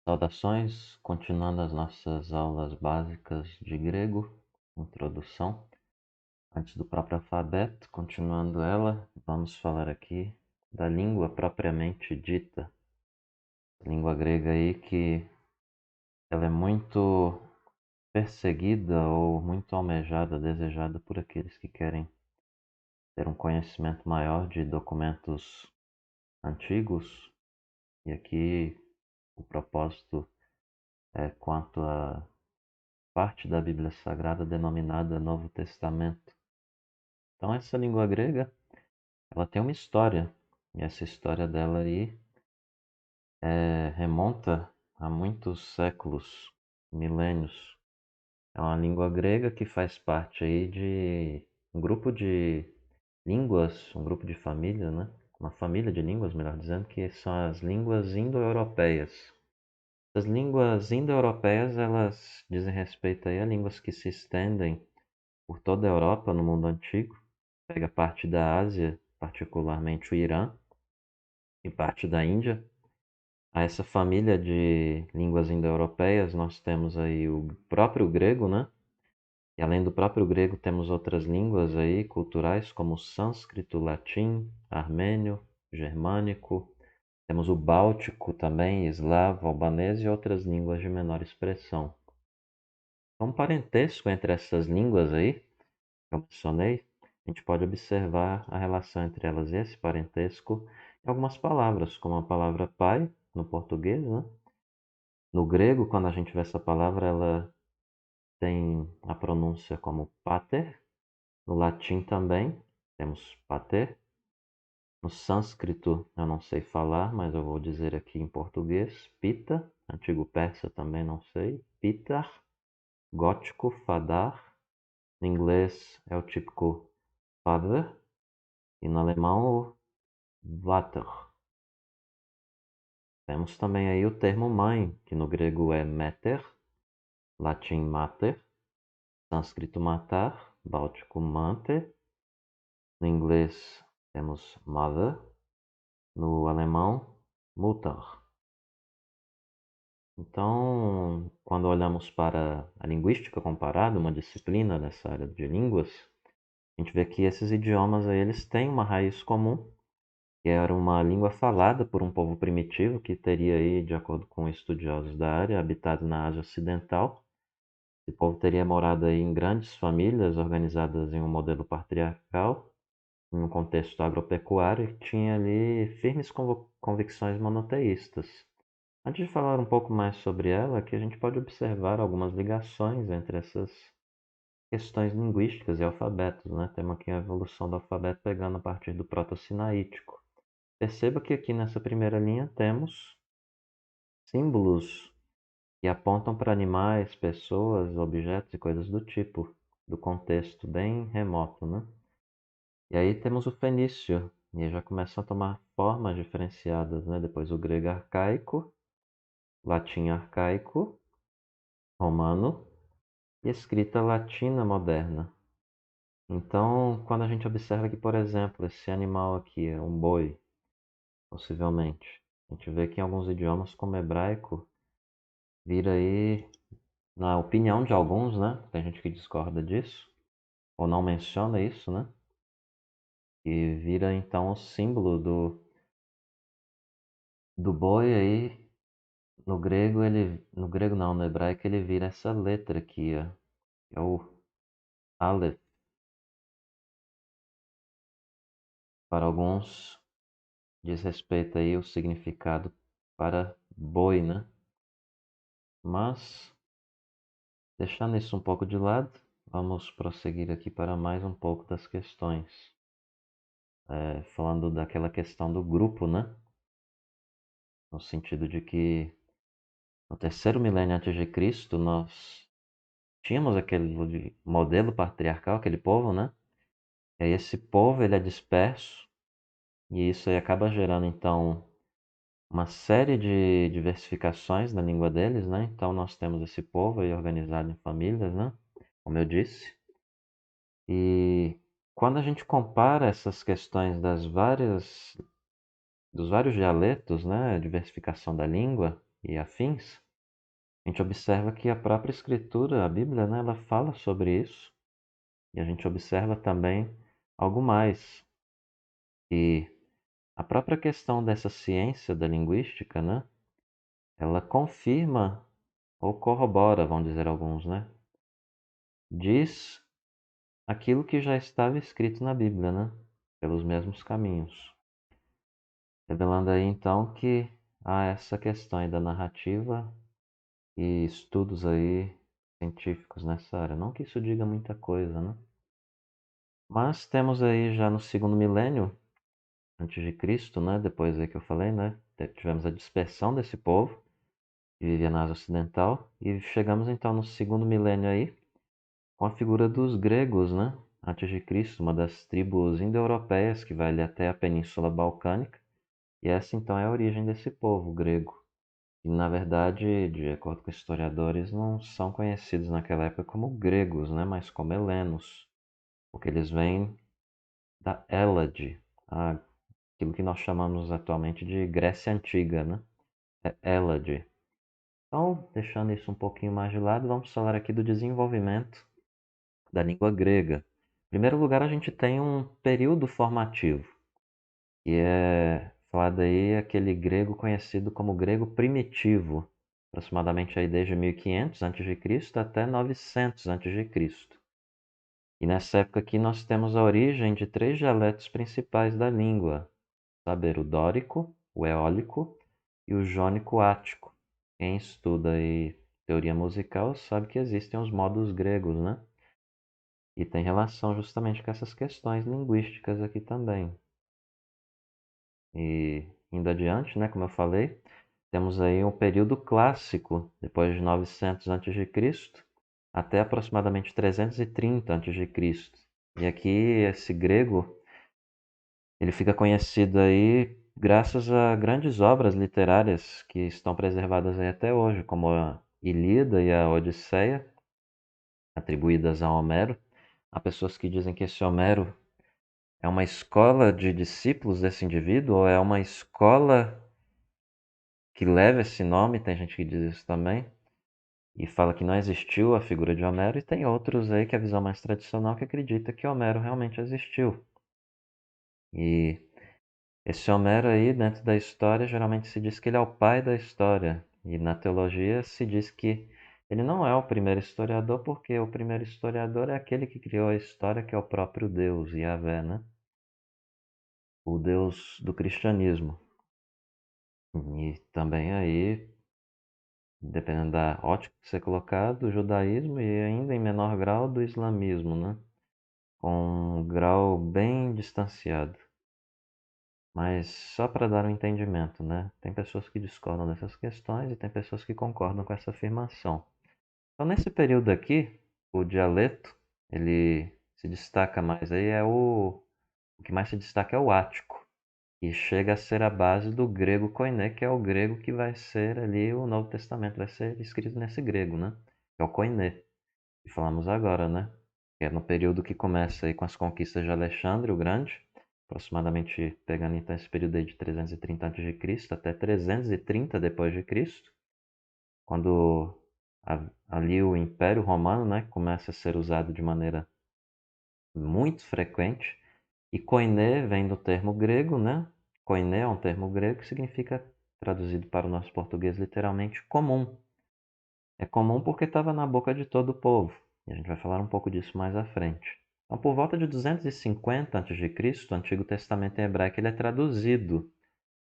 Saudações, continuando as nossas aulas básicas de grego, introdução. Antes do próprio alfabeto, continuando ela, vamos falar aqui da língua propriamente dita. Língua grega aí que ela é muito perseguida ou muito almejada, desejada por aqueles que querem ter um conhecimento maior de documentos antigos. E aqui o propósito é quanto a parte da Bíblia Sagrada denominada Novo Testamento. Então essa língua grega, ela tem uma história, e essa história dela aí remonta a muitos séculos, milênios. É uma língua grega que faz parte aí de um grupo de línguas, um grupo de família, né? Uma família de línguas, melhor dizendo, que são as línguas indo-europeias. As línguas indo-europeias, elas dizem respeito aí a línguas que se estendem por toda a Europa no mundo antigo, pega parte da Ásia, particularmente o Irã, e parte da Índia. A essa família de línguas indo-europeias, nós temos aí o próprio grego, né? E além do próprio grego, temos outras línguas aí culturais, como o sânscrito, latim, armênio, germânico. Temos o báltico também, eslavo, albanês e outras línguas de menor expressão. Um parentesco entre essas línguas aí, que eu mencionei, a gente pode observar a relação entre elas e esse parentesco em algumas palavras, como a palavra pai, no português, né? No grego, quando a gente vê essa palavra, ela tem a pronúncia como pater. No latim também temos pater. No sânscrito eu não sei falar, mas eu vou dizer aqui em português, pita. Antigo persa também não sei. Pitar. Gótico, fadar. No inglês é o típico father. E no alemão o Vater. Temos também aí o termo mãe, que no grego é mater, latim mater, sânscrito matar, báltico mater. No inglês temos mother, no alemão Mutter. Então, quando olhamos para a linguística comparada, uma disciplina dessa área de línguas, a gente vê que esses idiomas aí, eles têm uma raiz comum, que era uma língua falada por um povo primitivo que teria aí, de acordo com estudiosos da área, habitado na Ásia Ocidental. Esse povo teria morado aí em grandes famílias organizadas em um modelo patriarcal, em um contexto agropecuário e que tinha ali firmes convicções monoteístas. Antes de falar um pouco mais sobre ela, aqui a gente pode observar algumas ligações entre essas questões linguísticas e alfabetos, né? Temos aqui a evolução do alfabeto pegando a partir do proto-sinaítico. Perceba que aqui nessa primeira linha temos símbolos que apontam para animais, pessoas, objetos e coisas do tipo, do contexto bem remoto, né? E aí temos o fenício, e aí já começam a tomar formas diferenciadas, né? Depois o grego arcaico, latim arcaico, romano e escrita latina moderna. Então, quando a gente observa aqui, por exemplo, esse animal aqui é um boi, possivelmente, a gente vê que em alguns idiomas, como hebraico, vira aí, na opinião de alguns, né? Tem gente que discorda disso, ou não menciona isso, né? E vira então o símbolo do boi aí. No grego ele, no grego não, no hebraico ele vira essa letra aqui, ó, que é o Aleph. Para alguns diz respeito aí o significado para boi, né? Mas deixando isso um pouco de lado, vamos prosseguir aqui para mais um pouco das questões. Falando daquela questão do grupo, né? No sentido de que no terceiro milênio antes de Cristo nós tínhamos aquele modelo patriarcal, aquele povo, né? E aí esse povo ele é disperso e isso aí acaba gerando então uma série de diversificações na língua deles, né? Então nós temos esse povo aí organizado em famílias, né? Como eu disse. E quando a gente compara essas questões dos vários dialetos, né? A diversificação da língua, e afins, a gente observa que a própria Escritura, a Bíblia, né, ela fala sobre isso, e a gente observa também algo mais, que a própria questão dessa ciência da linguística, né, ela confirma ou corrobora, vão dizer alguns, né, diz aquilo que já estava escrito na Bíblia, né, pelos mesmos caminhos, revelando aí então que há essa questão aí da narrativa e estudos aí científicos nessa área. Não que isso diga muita coisa, né? Mas temos aí já no segundo milênio antes de Cristo, né? Depois aí que eu falei, né? Tivemos a dispersão desse povo que vivia na Ásia Ocidental e chegamos então no segundo milênio aí com a figura dos gregos, né? Antes de Cristo, uma das tribos indo-europeias que vai ali até a Península Balcânica. E essa então é a origem desse povo grego. E na verdade, de acordo com historiadores, não são conhecidos naquela época como gregos, né? Mas como helenos, porque eles vêm da Hélade, aquilo que nós chamamos atualmente de Grécia Antiga, né? É Hélade. Então, deixando isso um pouquinho mais de lado, vamos falar aqui do desenvolvimento da língua grega. Em primeiro lugar, a gente tem um período formativo, que é falado aí aquele grego conhecido como grego primitivo, aproximadamente aí desde 1500 a.C. até 900 a.C. E nessa época aqui nós temos a origem de três dialetos principais da língua, saber o dórico, o eólico e o jônico ático. Quem estuda aí teoria musical sabe que existem os modos gregos, né? E tem relação justamente com essas questões linguísticas aqui também. E indo adiante, né, como eu falei, temos aí um período clássico, depois de 900 a.C. até aproximadamente 330 a.C. E aqui esse grego, ele fica conhecido aí graças a grandes obras literárias que estão preservadas aí até hoje, como a Ilíada e a Odisseia, atribuídas a Homero. Há pessoas que dizem que esse Homero é uma escola de discípulos desse indivíduo, ou é uma escola que leva esse nome, tem gente que diz isso também, e fala que não existiu a figura de Homero, e tem outros aí que é a visão mais tradicional que acredita que Homero realmente existiu. E esse Homero aí, dentro da história, geralmente se diz que ele é o pai da história, e na teologia se diz que ele não é o primeiro historiador, porque o primeiro historiador é aquele que criou a história, que é o próprio Deus, Yahvé, né? O Deus do cristianismo. E também aí, dependendo da ótica que você colocar, do judaísmo e ainda em menor grau do islamismo, né? Com um grau bem distanciado. Mas só para dar um entendimento, né? Tem pessoas que discordam dessas questões e tem pessoas que concordam com essa afirmação. Então, nesse período aqui, o dialeto, ele se destaca mais aí, o que mais se destaca é o ático, que chega a ser a base do grego koiné, que é o grego que vai ser ali o Novo Testamento, vai ser escrito nesse grego, né? Que é o koiné, que falamos agora, né? Que é no período que começa aí com as conquistas de Alexandre o Grande, aproximadamente pegando então esse período aí de 330 a.C. até 330 depois de Cristo, quando ali o Império Romano, né, começa a ser usado de maneira muito frequente. E koiné vem do termo grego, né? Koiné é um termo grego que significa, traduzido para o nosso português, literalmente comum. É comum porque estava na boca de todo o povo. E a gente vai falar um pouco disso mais à frente. Então, por volta de 250 a.C., o Antigo Testamento em hebraico ele é traduzido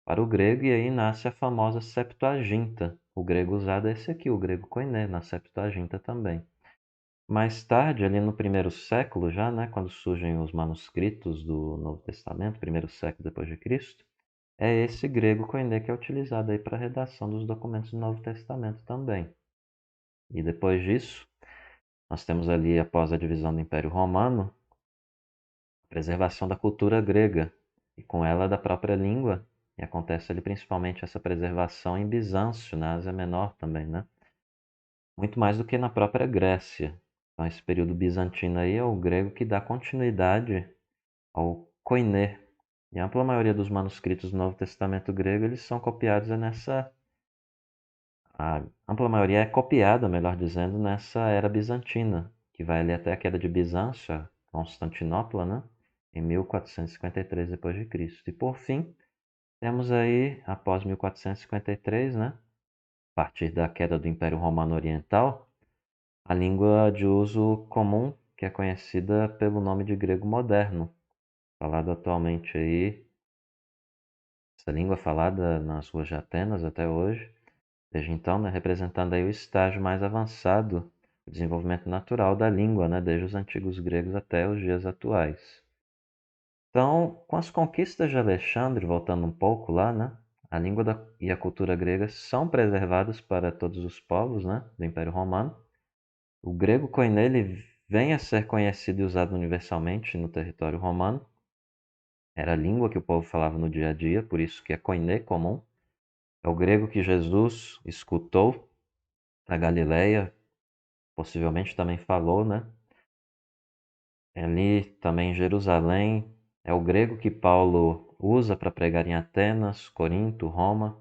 para o grego e aí nasce a famosa Septuaginta. O grego usado é esse aqui, o grego koiné, na Septuaginta também. Mais tarde, ali no primeiro século já, né, quando surgem os manuscritos do Novo Testamento, primeiro século depois de Cristo, é esse grego koiné que é utilizado aí para a redação dos documentos do Novo Testamento também. E depois disso, nós temos ali, após a divisão do Império Romano, a preservação da cultura grega e com ela da própria língua. E acontece ali principalmente essa preservação em Bizâncio, na Ásia Menor também, né? Muito mais do que na própria Grécia. Então, esse período bizantino aí é o grego que dá continuidade ao koiné. E a ampla maioria dos manuscritos do Novo Testamento grego eles são copiados nessa A ampla maioria é copiada, melhor dizendo, nessa era bizantina, que vai ali até a queda de Bizâncio, a Constantinopla, né? Em 1453 d.C. E por fim, temos aí, após 1453, né? A partir da queda do Império Romano Oriental, a língua de uso comum, que é conhecida pelo nome de grego moderno, falado atualmente aí, essa língua falada nas ruas de Atenas até hoje, desde então, né, representando aí o estágio mais avançado do desenvolvimento natural da língua, né, desde os antigos gregos até os dias atuais. Então, com as conquistas de Alexandre, voltando um pouco lá, né, a língua e a cultura grega são preservados para todos os povos, né, do Império Romano. O grego koiné ele vem a ser conhecido e usado universalmente no território romano. Era a língua que o povo falava no dia a dia, por isso que é koiné comum. É o grego que Jesus escutou na Galileia, possivelmente também falou, né? Ali também em Jerusalém. É o grego que Paulo usa para pregar em Atenas, Corinto, Roma.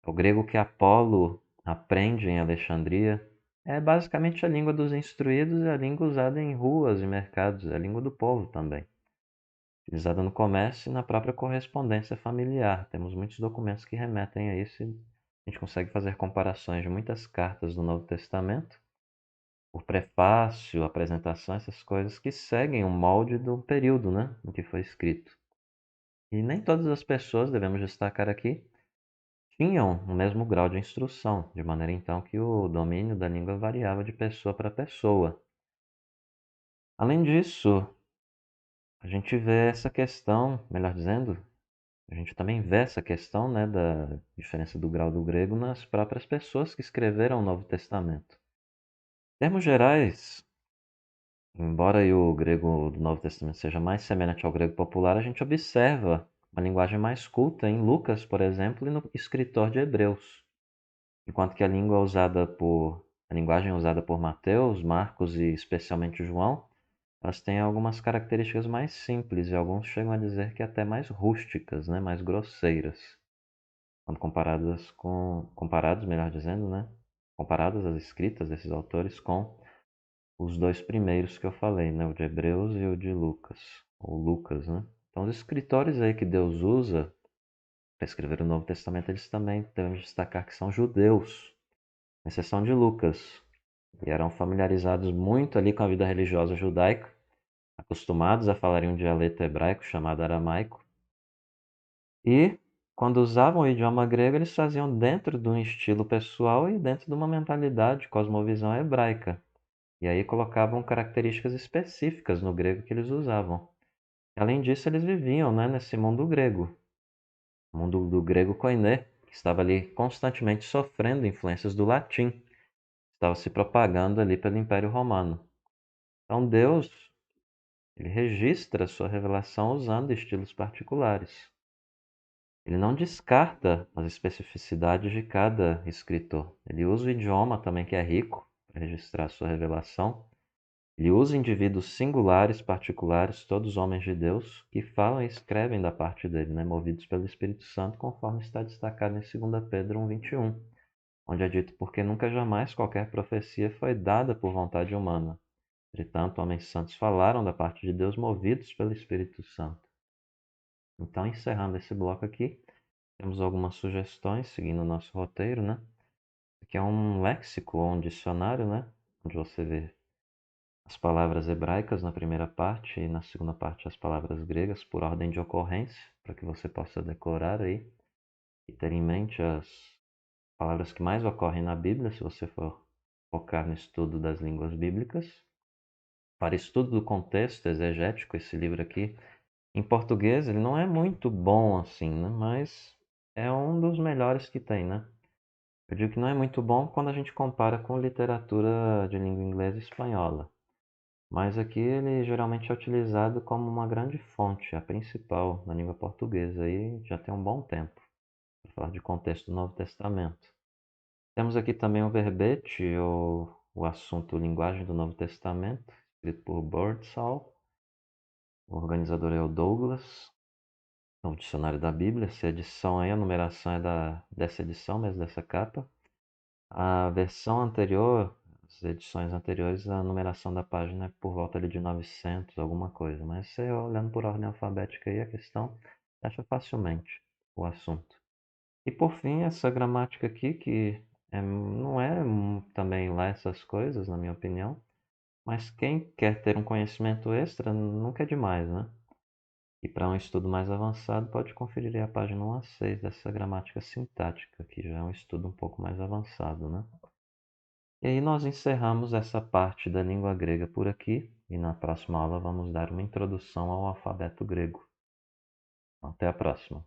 É o grego que Apolo aprende em Alexandria. É basicamente a língua dos instruídos e a língua usada em ruas e mercados, é a língua do povo também. Utilizada no comércio e na própria correspondência familiar. Temos muitos documentos que remetem a isso. A gente consegue fazer comparações de muitas cartas do Novo Testamento, o prefácio, a apresentação, essas coisas que seguem o molde do período, né, em que foi escrito. E nem todas as pessoas, devemos destacar aqui, tinham o mesmo grau de instrução, de maneira então que o domínio da língua variava de pessoa para pessoa. Além disso, a gente vê essa questão, melhor dizendo, a gente também vê essa questão, né, da diferença do grau do grego nas próprias pessoas que escreveram o Novo Testamento. Em termos gerais, embora o grego do Novo Testamento seja mais semelhante ao grego popular, a gente observa uma linguagem mais culta em Lucas, por exemplo, e no escritor de Hebreus. Enquanto que a linguagem usada por Mateus, Marcos e especialmente João, elas têm algumas características mais simples e alguns chegam a dizer que até mais rústicas, né, mais grosseiras, quando comparados, melhor dizendo, né, comparadas as escritas desses autores com os dois primeiros que eu falei, né, o de Hebreus e o de Lucas, ou Lucas, né? Então os escritores aí que Deus usa para escrever o Novo Testamento, eles também devemos destacar que são judeus, com exceção de Lucas, e eram familiarizados muito ali com a vida religiosa judaica, acostumados a falar em um dialeto hebraico chamado aramaico, e quando usavam o idioma grego, eles faziam dentro de um estilo pessoal e dentro de uma mentalidade, cosmovisão hebraica. E aí colocavam características específicas no grego que eles usavam. Além disso, eles viviam, né, nesse mundo grego, o mundo do grego koiné, que estava ali constantemente sofrendo influências do latim, estava se propagando ali pelo Império Romano. Então Deus, ele registra a sua revelação usando estilos particulares. Ele não descarta as especificidades de cada escritor. Ele usa o idioma também que é rico para registrar a sua revelação. Ele usa indivíduos singulares, particulares, todos homens de Deus, que falam e escrevem da parte dele, né, movidos pelo Espírito Santo, conforme está destacado em 2 Pedro 1:21, onde é dito: porque nunca jamais qualquer profecia foi dada por vontade humana. Entretanto, homens santos falaram da parte de Deus, movidos pelo Espírito Santo. Então, encerrando esse bloco aqui, temos algumas sugestões, seguindo o nosso roteiro, né? Aqui é um léxico ou um dicionário, né? Onde você vê as palavras hebraicas na primeira parte e na segunda parte as palavras gregas por ordem de ocorrência, para que você possa decorar aí e ter em mente as palavras que mais ocorrem na Bíblia, se você for focar no estudo das línguas bíblicas. Para estudo do contexto exegético, esse livro aqui, em português, ele não é muito bom assim, né? Mas é um dos melhores que tem, né? Eu digo que não é muito bom quando a gente compara com literatura de língua inglesa e espanhola. Mas aqui ele geralmente é utilizado como uma grande fonte, a principal na língua portuguesa, aí já tem um bom tempo, para falar de contexto do Novo Testamento. Temos aqui também o verbete, ou o assunto linguagem do Novo Testamento, escrito por Birdsall. O organizador é o Douglas, o dicionário da Bíblia. Essa edição aí, a numeração é dessa edição mesmo, dessa capa. A versão anterior, as edições anteriores, a numeração da página é por volta ali de 900, alguma coisa. Mas você olhando por ordem alfabética aí, a questão acha facilmente o assunto. E por fim, essa gramática aqui, que não é também lá essas coisas, na minha opinião, mas quem quer ter um conhecimento extra nunca é demais, né? E para um estudo mais avançado, pode conferir a página 1 a 6 dessa gramática sintática, que já é um estudo um pouco mais avançado, né? E aí nós encerramos essa parte da língua grega por aqui, e na próxima aula vamos dar uma introdução ao alfabeto grego. Até a próxima.